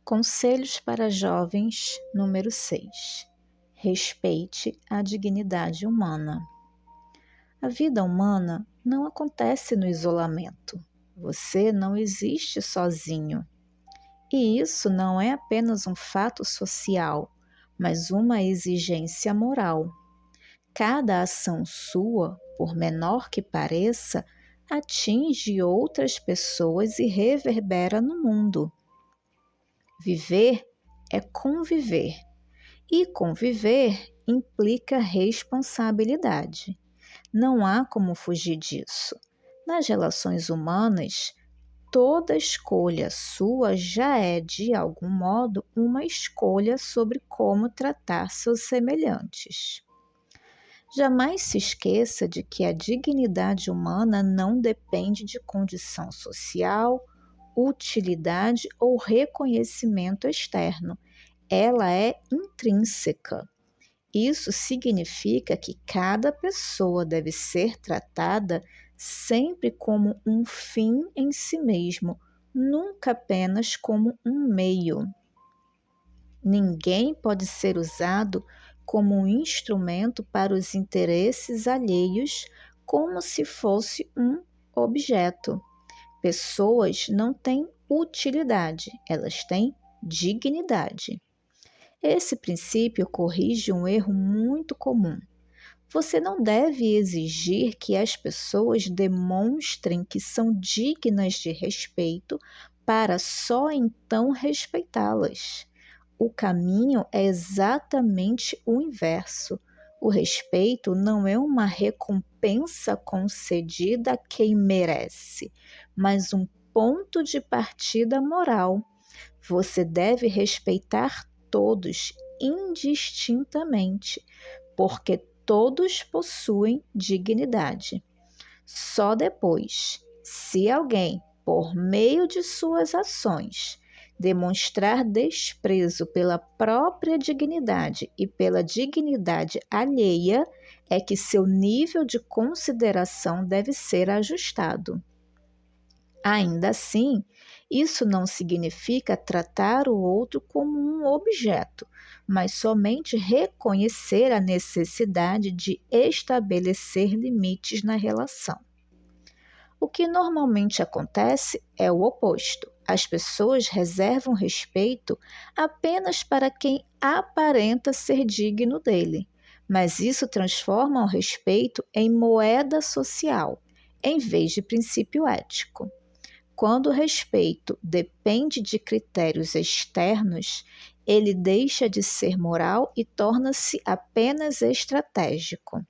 Conselhos para jovens número 6. Respeite a dignidade humana. A vida humana não acontece no isolamento. Você não existe sozinho. E isso não é apenas um fato social, mas uma exigência moral. Cada ação sua, por menor que pareça, atinge outras pessoas e reverbera no mundo. Viver é conviver, e conviver implica responsabilidade. Não há como fugir disso. Nas relações humanas, toda escolha sua já é, de algum modo, uma escolha sobre como tratar seus semelhantes. Jamais se esqueça de que a dignidade humana não depende de condição social, utilidade ou reconhecimento externo. Ela é intrínseca. Isso significa que cada pessoa deve ser tratada sempre como um fim em si mesmo, nunca apenas como um meio. Ninguém pode ser usado como um instrumento para os interesses alheios, como se fosse um objeto. Pessoas não têm utilidade, elas têm dignidade. Esse princípio corrige um erro muito comum. Você não deve exigir que as pessoas demonstrem que são dignas de respeito para só então respeitá-las. O caminho é exatamente o inverso. O respeito não é uma recompensa concedida a quem merece, mas um ponto de partida moral. Você deve respeitar todos indistintamente, porque todos possuem dignidade. Só depois, se alguém, por meio de suas ações, demonstrar desprezo pela própria dignidade e pela dignidade alheia, é que seu nível de consideração deve ser ajustado. Ainda assim, isso não significa tratar o outro como um objeto, mas somente reconhecer a necessidade de estabelecer limites na relação. O que normalmente acontece é o oposto. As pessoas reservam respeito apenas para quem aparenta ser digno dele, mas isso transforma o respeito em moeda social, em vez de princípio ético. Quando o respeito depende de critérios externos, ele deixa de ser moral e torna-se apenas estratégico.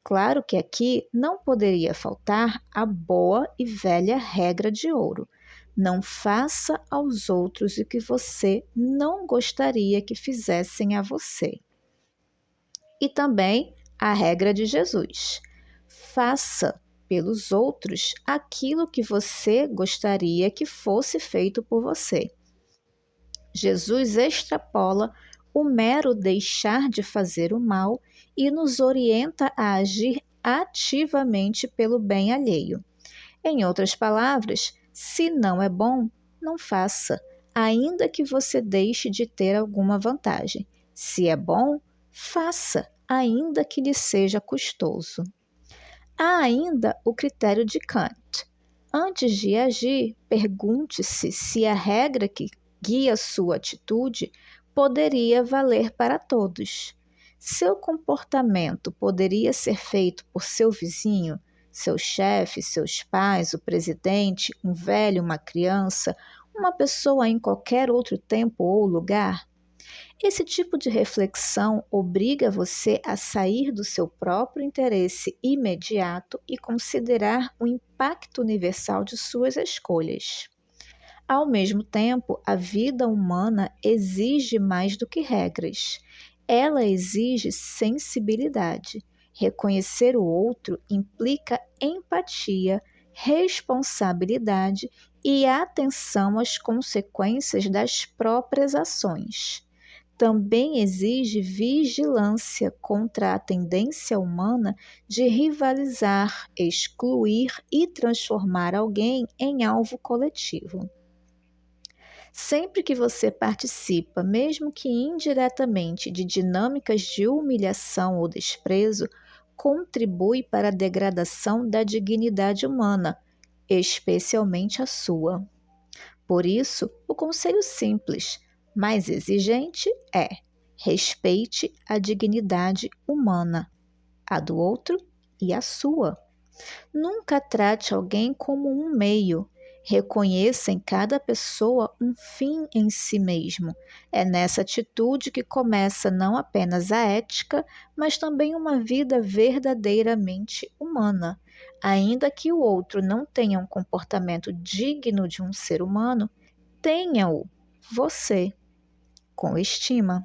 Claro que aqui não poderia faltar a boa e velha regra de ouro. Não faça aos outros o que você não gostaria que fizessem a você. E também a regra de Jesus. Faça pelos outros aquilo que você gostaria que fosse feito por você. Jesus extrapola o mero deixar de fazer o mal e nos orienta a agir ativamente pelo bem alheio. Em outras palavras, se não é bom, não faça, ainda que você deixe de ter alguma vantagem. Se é bom, faça, ainda que lhe seja custoso. Há ainda o critério de Kant. Antes de agir, pergunte-se se a regra que guia sua atitude poderia valer para todos. Seu comportamento poderia ser feito por seu vizinho, seu chefe, seus pais, o presidente, um velho, uma criança, uma pessoa em qualquer outro tempo ou lugar? Esse tipo de reflexão obriga você a sair do seu próprio interesse imediato e considerar o impacto universal de suas escolhas. Ao mesmo tempo, a vida humana exige mais do que regras. Ela exige sensibilidade. Reconhecer o outro implica empatia, responsabilidade e atenção às consequências das próprias ações. Também exige vigilância contra a tendência humana de rivalizar, excluir e transformar alguém em alvo coletivo. Sempre que você participa, mesmo que indiretamente, de dinâmicas de humilhação ou desprezo, contribui para a degradação da dignidade humana, especialmente a sua. Por isso, o conselho simples, mais exigente é: respeite a dignidade humana, a do outro e a sua. Nunca trate alguém como um meio. Reconheça em cada pessoa um fim em si mesmo. É nessa atitude que começa não apenas a ética, mas também uma vida verdadeiramente humana. Ainda que o outro não tenha um comportamento digno de um ser humano, tenha-o você com estima.